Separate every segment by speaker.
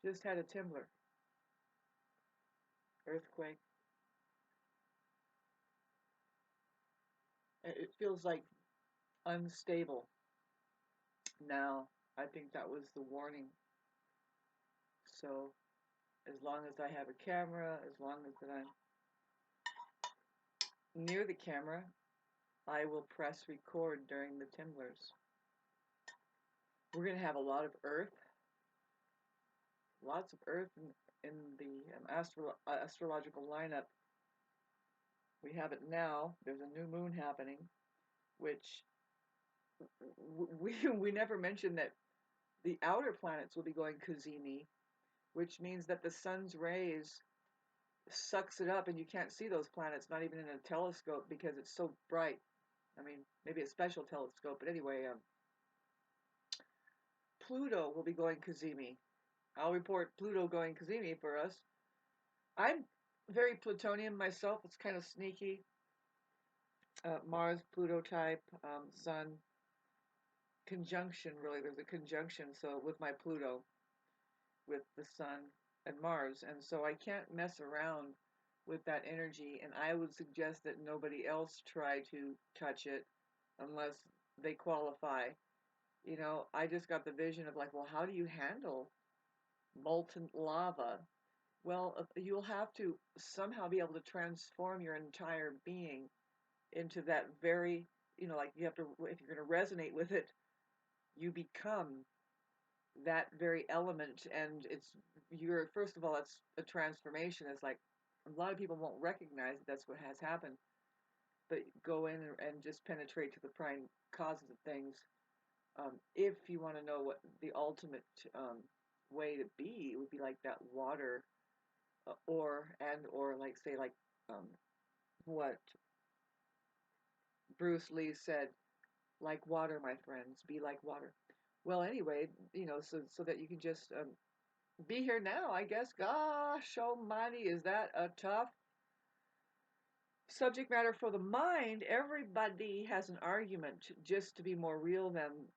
Speaker 1: Just had a timber, earthquake. It feels like unstable. Now, I think that was the warning. So, as long as I have a camera, as long as that I'm near the camera, I will press record during the timblers. We're going to have a lot of Earth, lots of Earth in the astrological lineup. We have it now. There's a new moon happening, which we never mentioned that the outer planets will be going Kazimi, which means that the sun's rays sucks it up and you can't see those planets, not even in a telescope, because it's so bright. I mean, maybe a special telescope, but anyway, Pluto will be going Kazimi. I'll report Pluto going Kazimi for us. I'm very Plutonian myself. It's kind of sneaky. Mars, Pluto type, Sun conjunction, really. There's a conjunction, so with my Pluto, with the Sun and Mars, and so I can't mess around with that energy, and I would suggest that nobody else try to touch it unless they qualify. You know, I just got the vision of like, well, how do you handle molten lava? Well, you'll have to somehow be able to transform your entire being into that very, you know, like you have to, if you're going to resonate with it, you become that very element. And you're, first of all, it's a transformation. It's like a lot of people won't recognize that that's what has happened, but go in and just penetrate to the prime causes of things. If you want to know what the ultimate way to be, it would be like that water, or like say like um, what Bruce Lee said, like water, my friends, be like water. Well, anyway, you know, so that you can just be here now, I guess. Gosh almighty, is that a tough subject matter for the mind? Everybody has an argument just to be more real than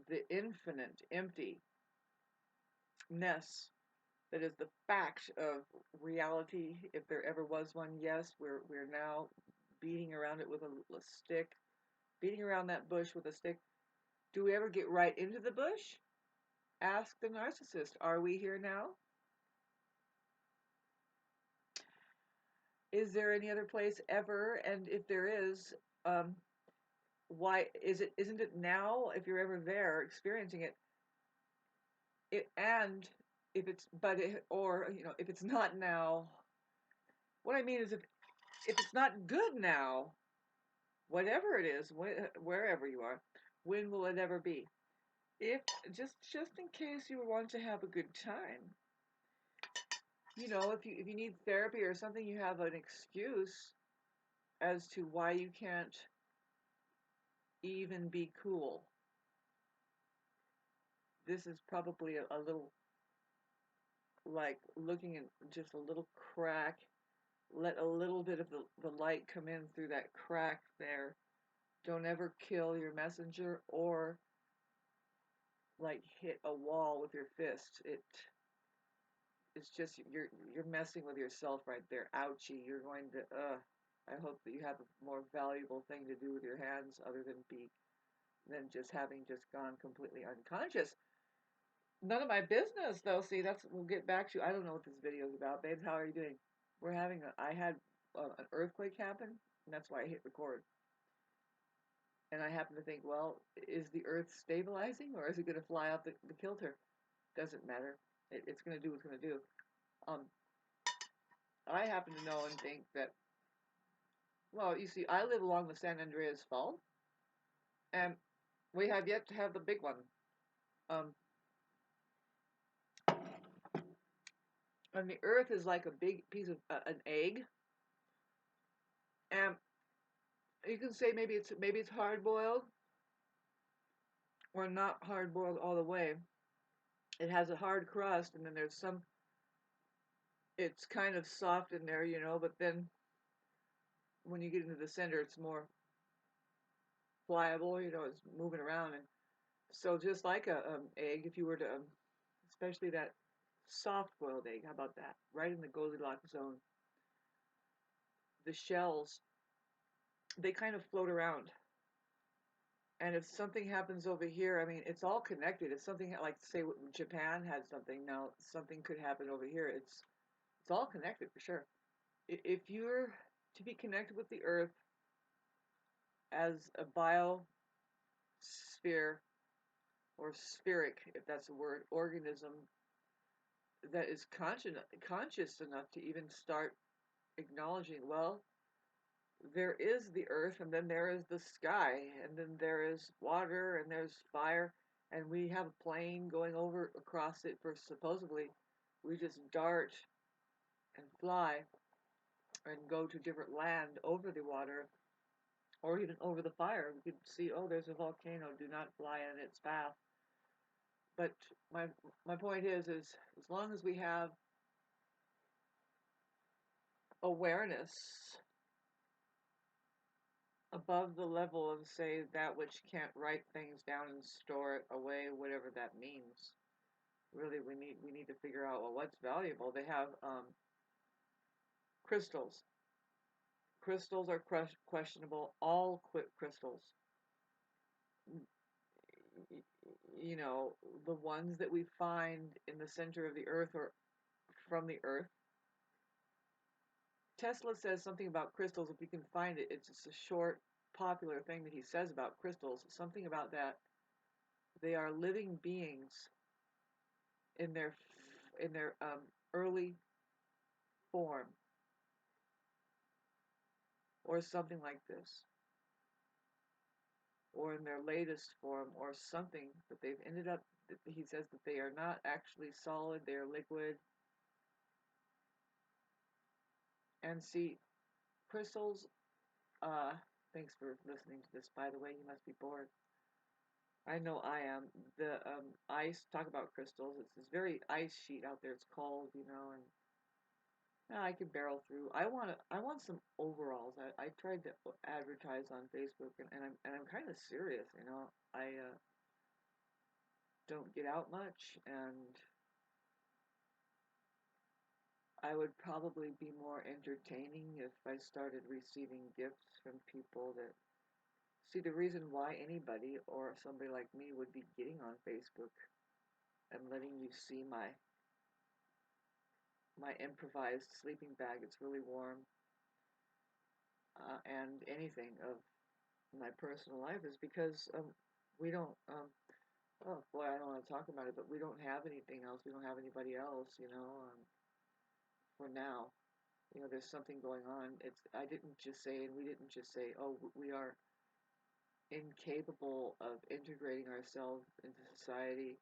Speaker 1: the infinite emptiness that is the fact of reality, if there ever was one. Yes, we're now beating around it with a stick, beating around that bush with a stick. Do we ever get right into the bush? Ask the narcissist. Are we here now? Is there any other place ever? And if there is, why isn't it now? If you're ever there experiencing it, and if it's or you know, if it's not now, what I mean is if it's not good now, whatever it is, wherever you are, when will it ever be? If just in case you want to have a good time, you know, if you need therapy or something, you have an excuse as to why you can't even be cool. This is probably a little like looking at just a little crack. Let a little bit of the light come in through that crack there. Don't ever kill your messenger or like hit a wall with your fist. It's just you're messing with yourself right there. Ouchie. You're going to I hope that you have a more valuable thing to do with your hands other than just having just gone completely unconscious. None of my business though. See, we'll get back to. I don't know what this video is about, babes. How are you doing? I had an earthquake happen, and that's why I hit record. And I happen to think, well, is the Earth stabilizing or is it going to fly off the kilter? Doesn't matter. It's going to do what's going to do. Um, I happen to know and think that, well, you see, I live along the San Andreas Fault, and we have yet to have the big one. Um, and the Earth is like a big piece of an egg, and you can say maybe it's hard boiled or not hard boiled all the way. It has a hard crust, and then there's it's kind of soft in there, you know, but then when you get into the center, it's more pliable, you know, it's moving around. And so just like a egg, if you were to, especially that soft-boiled egg. How about that? Right in the Goldilocks zone. The shells, they kind of float around. And if something happens over here, I mean, it's all connected. If something like say Japan had something, now something could happen over here. It's all connected for sure. If you're to be connected with the Earth as a biosphere or spheric, if that's a word, organism that is conscious enough to even start acknowledging, well, there is the earth, and then there is the sky, and then there is water, and there's fire, and we have a plane going over across it for supposedly we just dart and fly and go to different land over the water or even over the fire. We could see, oh, there's a volcano, do not fly in its path. But my point is as long as we have awareness above the level of, say, that which can't write things down and store it away, whatever that means. Really, we need to figure out, well, what's valuable. They have crystals. Crystals are questionable. All crystals. You know, the ones that we find in the center of the earth or from the earth. Tesla says something about crystals. If you can find it, it's just a short, popular thing that he says about crystals. Something about that. They are living beings in their early form, or something like this, or in their latest form, or something that they've ended up. He says that they are not actually solid; they are liquid. And see, crystals. Thanks for listening to this. By the way, you must be bored. I know I am. The ice. Talk about crystals. It's this very ice sheet out there. It's cold, you know, and I can barrel through. I want some overalls. I tried to advertise on Facebook, and I'm kind of serious, you know. I don't get out much, and I would probably be more entertaining if I started receiving gifts from people that see the reason why anybody or somebody like me would be getting on Facebook and letting you see my improvised sleeping bag. It's really warm, and anything of my personal life is because we don't. Oh boy, I don't want to talk about it, but we don't have anything else. We don't have anybody else, you know. For now, you know, there's something going on. It's I didn't just say, and we didn't just say, oh, we are incapable of integrating ourselves into society.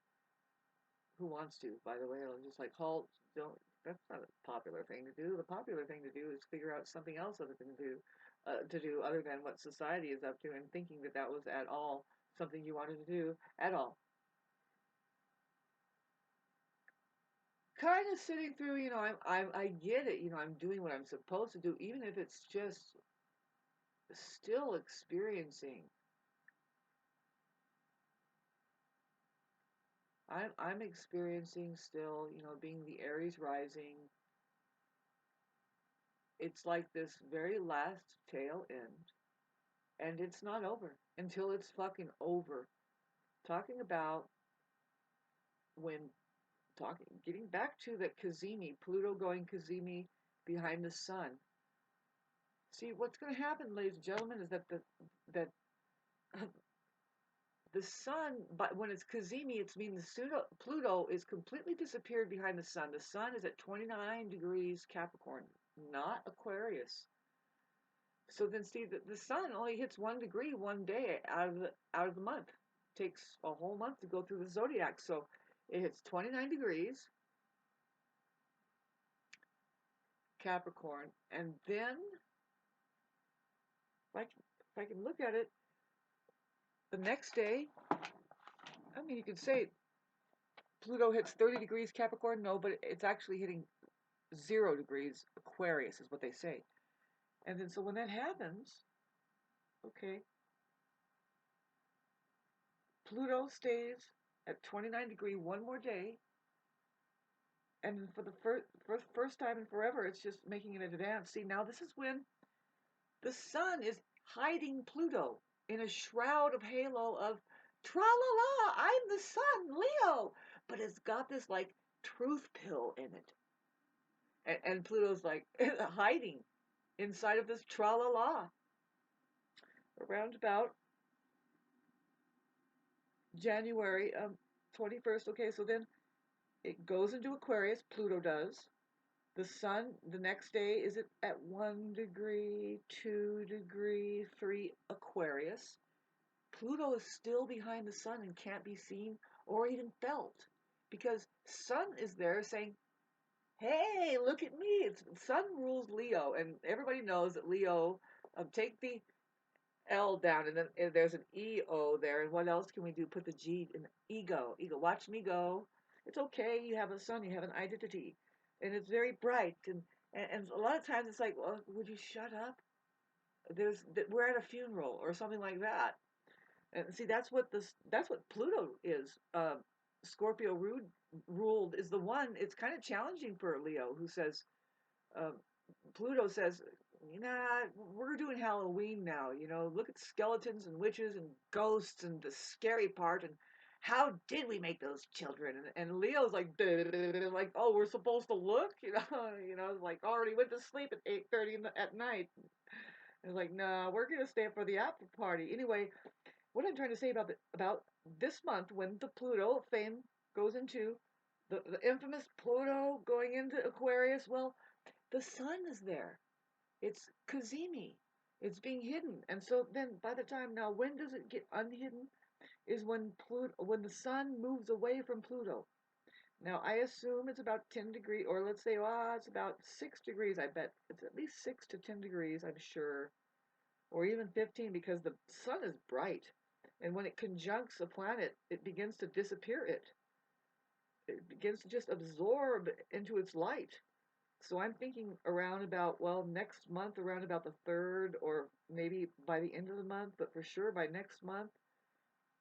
Speaker 1: Who wants to? By the way, I'm just like halt. Don't. That's not a popular thing to do. The popular thing to do is figure out something else other than to do other than what society is up to, and thinking that that was at all something you wanted to do at all. Kind of sitting through, you know, I get it, you know, I'm doing what I'm supposed to do, even if it's just still experiencing. I'm experiencing still, you know, being the Aries rising. It's like this very last tail end, and it's not over until it's fucking over. Talking about when getting back to the Kazimi, Pluto going Kazimi behind the sun. See, what's going to happen, ladies and gentlemen, is that that the sun, but when it's Kazimi, it means Pluto is completely disappeared behind the sun. The sun is at 29 degrees Capricorn, not Aquarius. So then, see, the sun only hits 1 degree one day out of the month. It takes a whole month to go through the zodiac. So it hits 29 degrees Capricorn, and then if I can look at it, the next day, I mean, you could say Pluto hits 30 degrees Capricorn. No, but it's actually hitting 0 degrees Aquarius is what they say. And then so when that happens, okay, Pluto stays at 29 degree one more day, And for the first time in forever, it's just making an advance. See, now this is when the sun is hiding Pluto in a shroud of halo of tra la la, I'm the sun, Leo. But it's got this like truth pill in it. And Pluto's like hiding inside of this tra la la. Around about January 21st. Okay, so then it goes into Aquarius, Pluto does. The sun, the next day, is it at 1 degree, 2 degree, 3 Aquarius. Pluto is still behind the sun and can't be seen or even felt because sun is there saying, hey, look at me. It's sun rules Leo, and everybody knows that Leo, take the L down, and then there's an EO there. And what else can we do? Put the G in ego. Ego. Watch me go. It's okay. You have a sun. You have an identity, and it's very bright. And a lot of times it's like, well, would you shut up? We're at a funeral or something like that. And see, that's what Pluto is. Scorpio ruled is the one. It's kind of challenging for Leo, who says, uh, Pluto says, nah, we're doing Halloween now. Look at skeletons and witches and ghosts and the scary part. And how did we make those children? And Leo's like, like, oh, we're supposed to look, like already went to sleep at 8:30 at night. It's like, no, we're gonna stay for the after party anyway. What I'm trying to say about this month, when the Pluto fame goes into the infamous Pluto going into Aquarius, well, the sun is there. It's Kazimi. It's being hidden. And so then by the time now, when does it get unhidden? Is when the sun moves away from Pluto. Now I assume it's about 10 degrees, or let's say, it's about 6 degrees. I bet it's at least 6 to 10 degrees, I'm sure, or even 15, because the sun is bright. And when it conjuncts a planet, it begins to disappear it. It begins to just absorb into its light. So I'm thinking around about, well, next month, around about the 3rd, or maybe by the end of the month, but for sure by next month,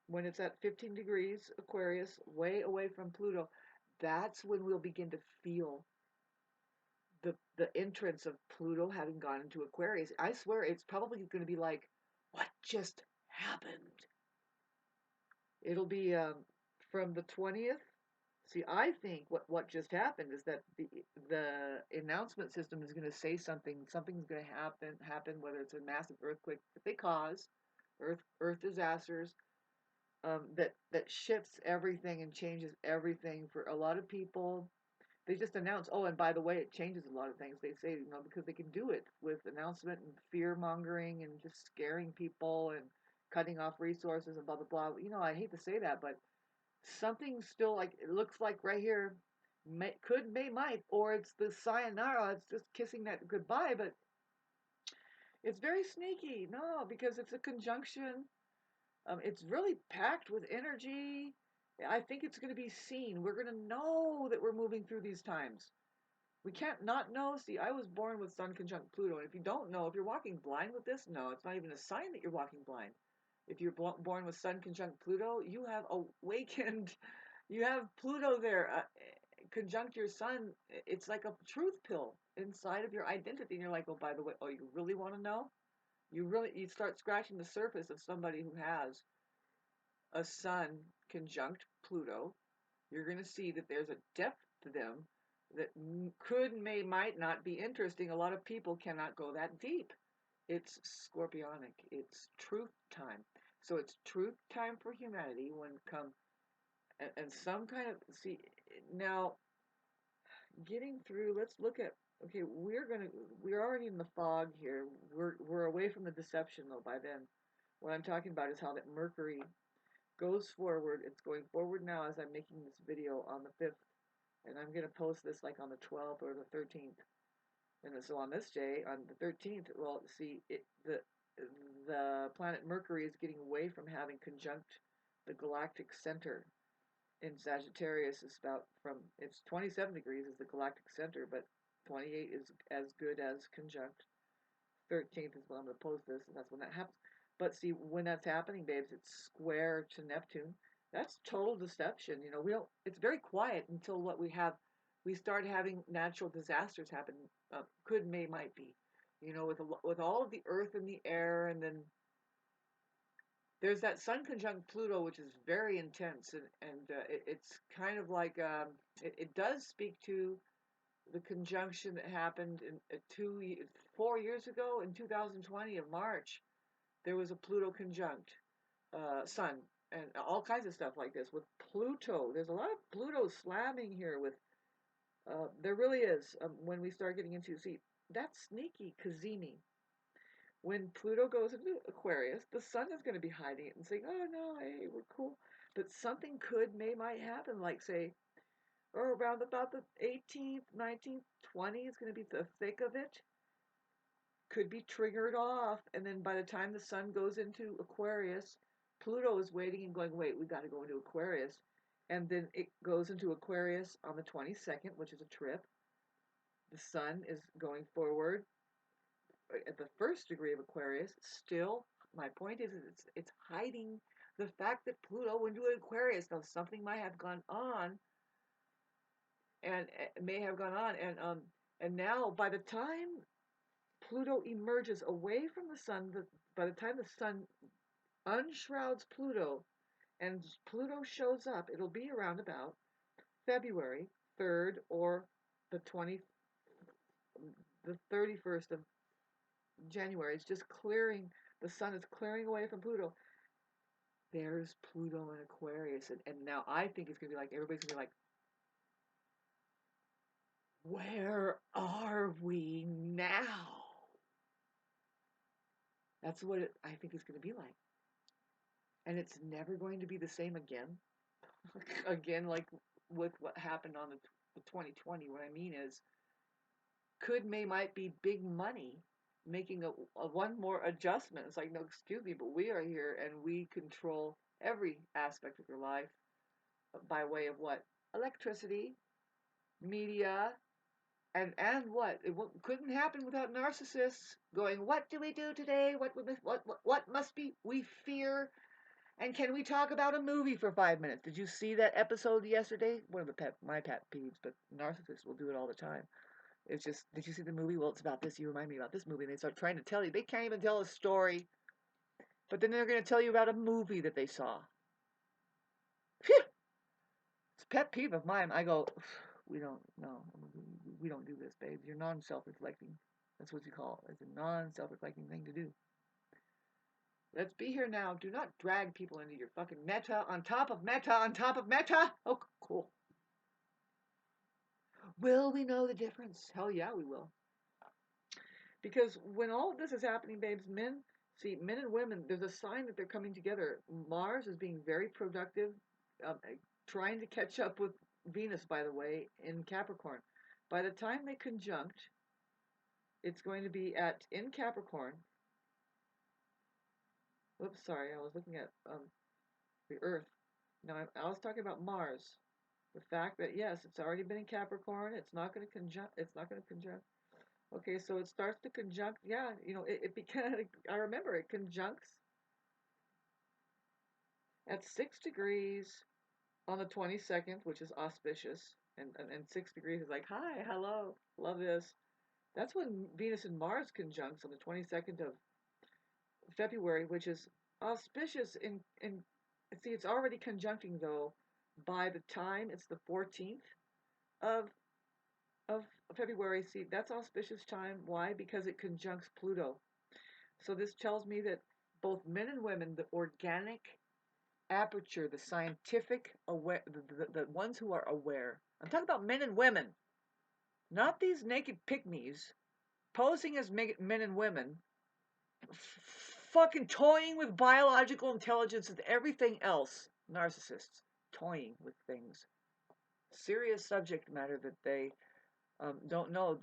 Speaker 1: when it's at 15 degrees Aquarius, way away from Pluto, that's when we'll begin to feel the entrance of Pluto having gone into Aquarius. I swear it's probably going to be like, what just happened? It'll be from the 20th. See, I think what just happened is that the announcement system is going to say something. Something's going to happen, whether it's a massive earthquake that they cause, earth disasters, that shifts everything and changes everything for a lot of people. They just announce, oh, and by the way, it changes a lot of things. They say, because they can do it with announcement and fear mongering and just scaring people and cutting off resources and blah blah blah. I hate to say that, but something still, like, it looks like right here, might, or it's the sayonara. It's just kissing that goodbye, but it's very sneaky. No, because it's a conjunction. It's really packed with energy. I think it's going to be seen. We're going to know that we're moving through these times. We can't not know. See, I was born with Sun conjunct Pluto, and if you don't know, if you're walking blind with this, no, it's not even a sign that you're walking blind. If you're born with Sun conjunct Pluto, you have awakened. You have Pluto there, conjunct your Sun. It's like a truth pill inside of your identity, and you're like, oh, by the way, oh, you really want to know? You start scratching the surface of somebody who has a Sun conjunct Pluto. You're going to see that there's a depth to them that might not be interesting. A lot of people cannot go that deep. It's scorpionic. It's truth time. So it's truth time for humanity when come and some kind of, see, now getting through. Let's look at. Okay, we're already in the fog here. We're away from the deception though by then. What I'm talking about is how that Mercury goes forward. It's going forward now as I'm making this video on the 5th, and I'm going to post this like on the 12th or the 13th. And so on this day, on the 13th, well, see, the planet Mercury is getting away from having conjunct the galactic center in Sagittarius. Is about it's 27 degrees is the galactic center, but 28 is as good as conjunct. 13th is when I'm going to post this, and that's when that happens. But see, when that's happening, babes, it's square to Neptune. That's total deception. We don't. It's very quiet until what we have we start having natural disasters happen. Could, may, might be, with all of the earth and the air, and then there's that sun conjunct Pluto, which is very intense, and it's kind of like it does speak to the conjunction that happened in 4 years ago in 2020 of March. There was a Pluto conjunct Sun, and all kinds of stuff like this with Pluto. There's a lot of Pluto slamming here with. There really is. When we start getting into, see, that's sneaky Kazimi. When Pluto goes into Aquarius, the sun is going to be hiding it and saying, "Oh no, hey, we're cool." But something could, may, might happen, like say, or around about the 18th, 19th, 20th is going to be the thick of it. Could be triggered off, and then by the time the sun goes into Aquarius, Pluto is waiting and going, "Wait, we got to go into Aquarius," and then it goes into Aquarius on the 22nd, which is a trip. The sun is going forward at the first degree of Aquarius. Still, my point is it's hiding the fact that Pluto went into Aquarius. Now something might have gone on, and may have gone on, and now by the time Pluto emerges away from the sun, by the time the sun unshrouds Pluto and Pluto shows up, it'll be around about February 3rd or the 20 the 31st of January. It's just clearing, the sun is clearing away from Pluto. There's Pluto in Aquarius, and now I think it's gonna be like, everybody's gonna be like, where are we now? That's what I think it's gonna be like. And it's never going to be the same again. Again, like with what happened on the 2020. What I mean is, could, may, might be big money making a one more adjustment. It's like, no, excuse me, but we are here and we control every aspect of your life by way of what? Electricity, media, and what? Couldn't happen without narcissists going, what do we do today? What must be we fear? And can we talk about a movie for 5 minutes? Did you see that episode yesterday? One of my pet peeves, but narcissists will do it all the time. It's just, did you see the movie? Well, it's about this. You remind me about this movie. And they start trying to tell you. They can't even tell a story. But then they're going to tell you about a movie that they saw. Phew! It's a pet peeve of mine. I go, we don't do this, babe. You're non-self-reflecting. That's what you call it. It's a non-self-reflecting thing to do. Let's be here now. Do not drag people into your fucking meta on top of meta on top of meta. Oh, cool. Will we know the difference? Hell yeah, we will. Because when all of this is happening, babes, men and women, there's a sign that they're coming together. Mars is being very productive, trying to catch up with Venus, by the way, in Capricorn. By the time they conjunct, it's going to be in Capricorn. Oops, sorry, I was looking at the Earth. Now, I was talking about Mars. The fact that, yes, it's already been in Capricorn, it's not going to conjunct. Okay, so it starts to conjunct. Yeah, it began. I remember it conjuncts at 6 degrees on the 22nd, which is auspicious, and 6 degrees is like, hi, hello, love this. That's when Venus and Mars conjuncts on the 22nd of February, which is auspicious in see, it's already conjuncting though by the time it's the 14th of February. See, that's auspicious time. Why? Because it conjuncts Pluto. So this tells me that both men and women, the organic aperture, the scientific aware, the ones who are aware. I'm talking about men and women, not these naked pygmies posing as men and women, fucking toying with biological intelligence and everything else. Narcissists toying with things. Serious subject matter that they don't know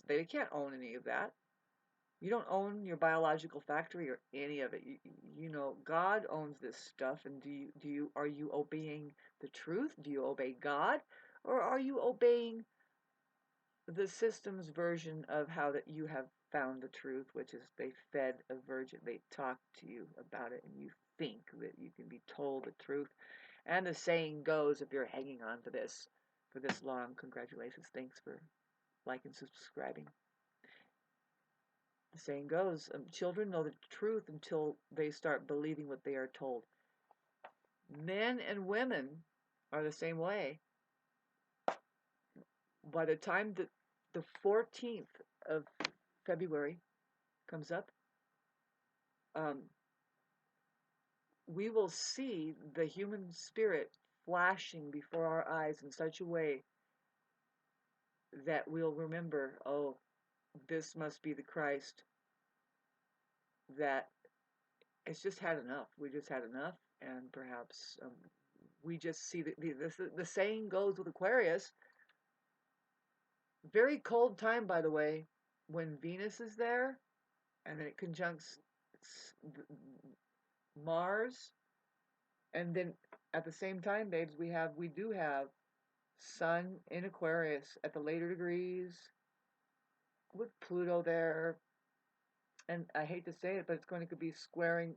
Speaker 1: they can't own any of that. You don't own your biological factory or any of it. God owns this stuff. And are you obeying the truth? Do you obey God, or are you obeying the system's version of how that you have found the truth, which is they fed a virgin, they talk to you about it, and you think that you can be told the truth. And the saying goes, if you're hanging on to this for this long. Congratulations. Thanks for liking and subscribing. The saying goes, children know the truth until they start believing what they are told. Men and women are the same way. By the time the 14th of February comes up, we will see the human spirit flashing before our eyes in such a way that we'll remember, oh, this must be the Christ that it's just had enough. We just had enough, and perhaps we just see the saying goes with Aquarius. Very cold time, by the way, when Venus is there, and then it conjuncts Mars, and then at the same time, babes, we do have Sun in Aquarius at the later degrees with Pluto there, and I hate to say it, but it's going to be squaring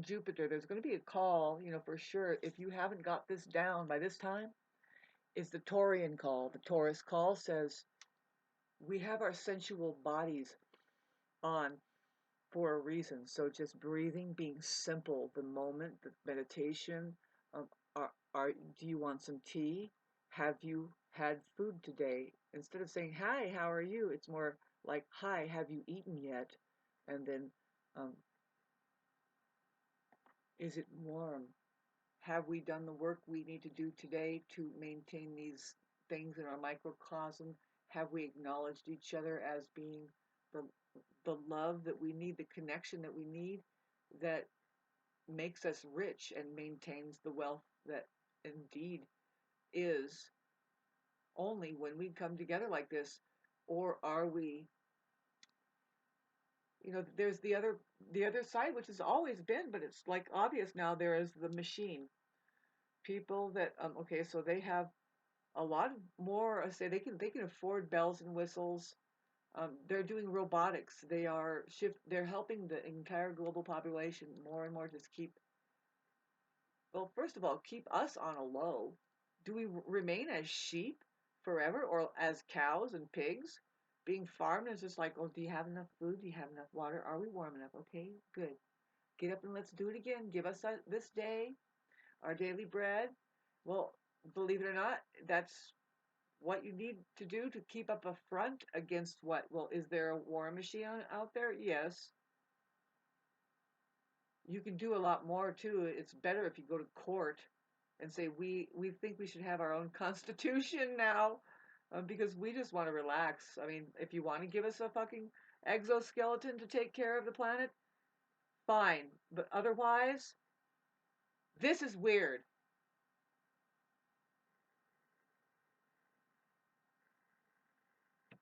Speaker 1: Jupiter. There's going to be a call, for sure. If you haven't got this down by this time, is the Taurian call. The Taurus call says we have our sensual bodies on for a reason. So just breathing, being simple, the moment, the meditation. Do you want some tea? Have you had food today? Instead of saying, hi, how are you? It's more like, hi, have you eaten yet? And then, is it warm? Have we done the work we need to do today to maintain these things in our microcosm? Have we acknowledged each other as being the love that we need, the connection that we need, that makes us rich and maintains the wealth that indeed is only when we come together like this? Or are we, there's the other side, which has always been, but it's like obvious now. There is the machine people that okay, so they have a lot more, say they can afford bells and whistles. They're doing robotics. They're helping the entire global population more and more just keep, well, first of all, keep us on a low. Do we remain as sheep forever, or as cows and pigs being farmed? It's just like, oh, do you have enough food? Do you have enough water? Are we warm enough? Okay, good. Get up and let's do it again. Give us this day our daily bread. Well, believe it or not, that's what you need to do to keep up a front against what? Well, is there a war machine out there? Yes. You can do a lot more too. It's better if you go to court and say we think we should have our own constitution now, because we just want to relax. I mean, if you want to give us a fucking exoskeleton to take care of the planet, fine. But otherwise, this is weird.